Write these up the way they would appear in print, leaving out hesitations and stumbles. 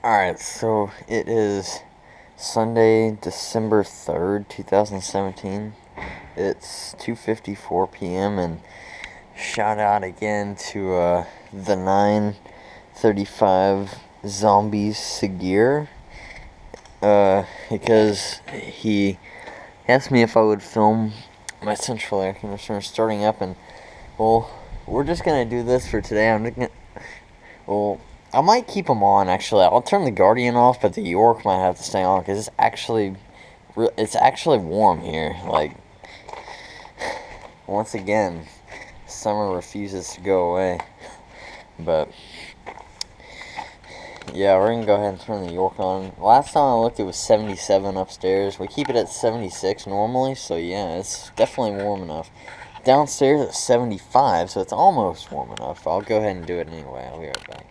Alright, so it is Sunday, December 3rd, 2017. It's 2:54 p.m. and shout out again to the 935 Zombies Sigur, because he asked me if I would film my central air conditioner starting up, and well, we're just gonna do this for today. I might keep them on, actually. I'll turn the Guardian off, but the York might have to stay on, because it's actually warm here. Like, once again, summer refuses to go away. But, yeah, we're going to go ahead and turn the York on. Last time I looked, it was 77 upstairs. We keep it at 76 normally, so yeah, it's definitely warm enough. Downstairs at 75, so it's almost warm enough. I'll go ahead and do it anyway. I'll be right back.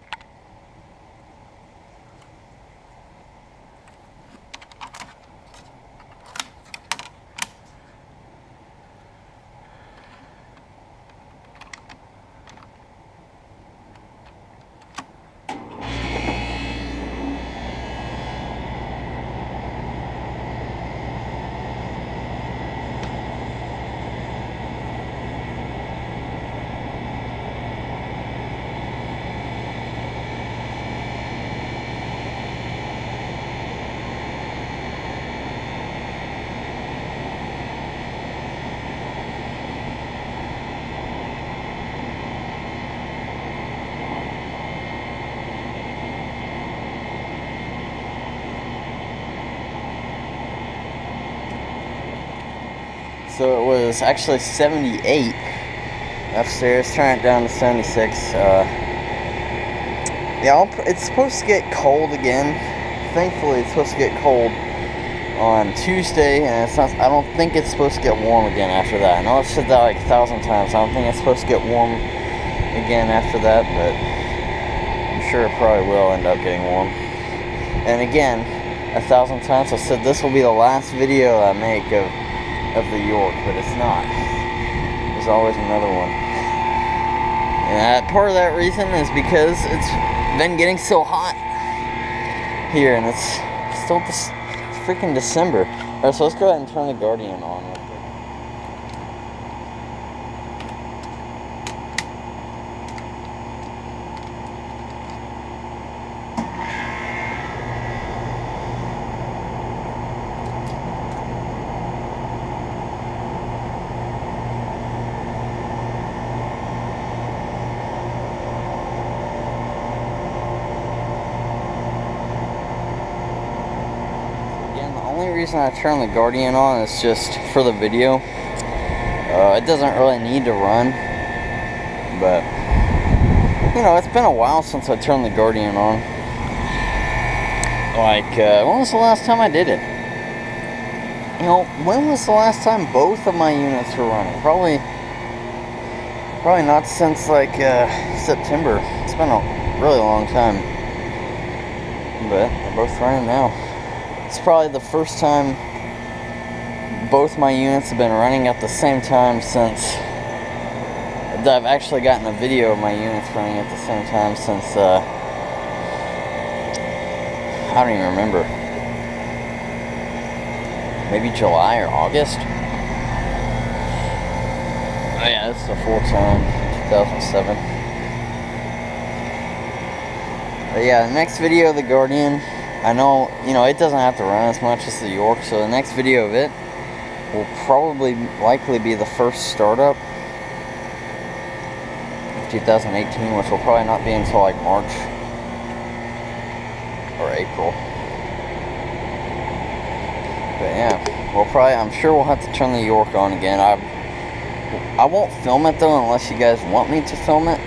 So it was actually 78 upstairs, turn it down to 76. Yeah, it's supposed to get cold again. Thankfully, it's supposed to get cold on Tuesday, and it's not. I don't think it's supposed to get warm again after that. I know I've said that like 1,000 times. I don't think it's supposed to get warm again after that, but I'm sure it probably will end up getting warm. And again, 1,000 times I said this will be the last video I make of the York, but it's not. There's always another one. And part of that reason is because it's been getting so hot here, and it's still it's freaking December. Alright, so let's go ahead and turn the Guardian on real quick. The only reason I turn the Guardian on is just for the video. It doesn't really need to run, but you know, it's been a while since I turned the Guardian on. Like, when was the last time I did it? You know, when was the last time both of my units were running? Probably not since like September. It's been a really long time, but they're both running now. It's probably the first time both my units have been running at the same time since that I've actually gotten a video of my units running at the same time since I don't even remember. Maybe July or August? Oh yeah, this is the full time, 2007. But yeah, the next video of the Guardian, I know, you know, it doesn't have to run as much as the York, so the next video of it will likely be the first startup of 2018, which will probably not be until like March or April. But yeah, I'm sure we'll have to turn the York on again. I won't film it though unless you guys want me to film it.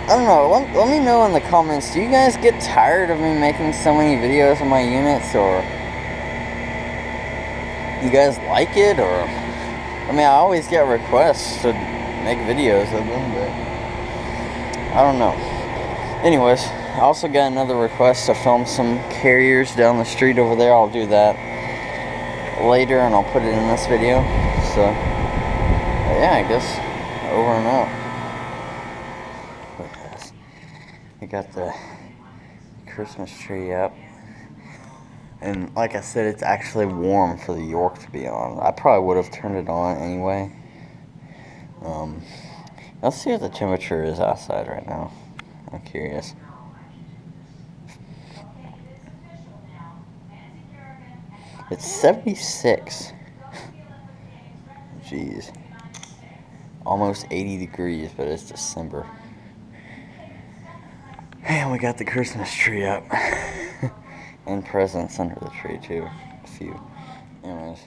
I don't know, let me know in the comments, do you guys get tired of me making so many videos of my units, or you guys like it, or, I mean, I always get requests to make videos of them, but I don't know. Anyways, I also got another request to film some carriers down the street over there. I'll do that later, and I'll put it in this video, so, yeah, I guess, over and out. I got the Christmas tree up. And like I said, it's actually warm for the York to be on. I probably would have turned it on anyway. Let's see what the temperature is outside right now. I'm curious. It's 76. Jeez. Almost 80 degrees, but it's December. And we got the Christmas tree up. And presents under the tree, too. A few. Anyways.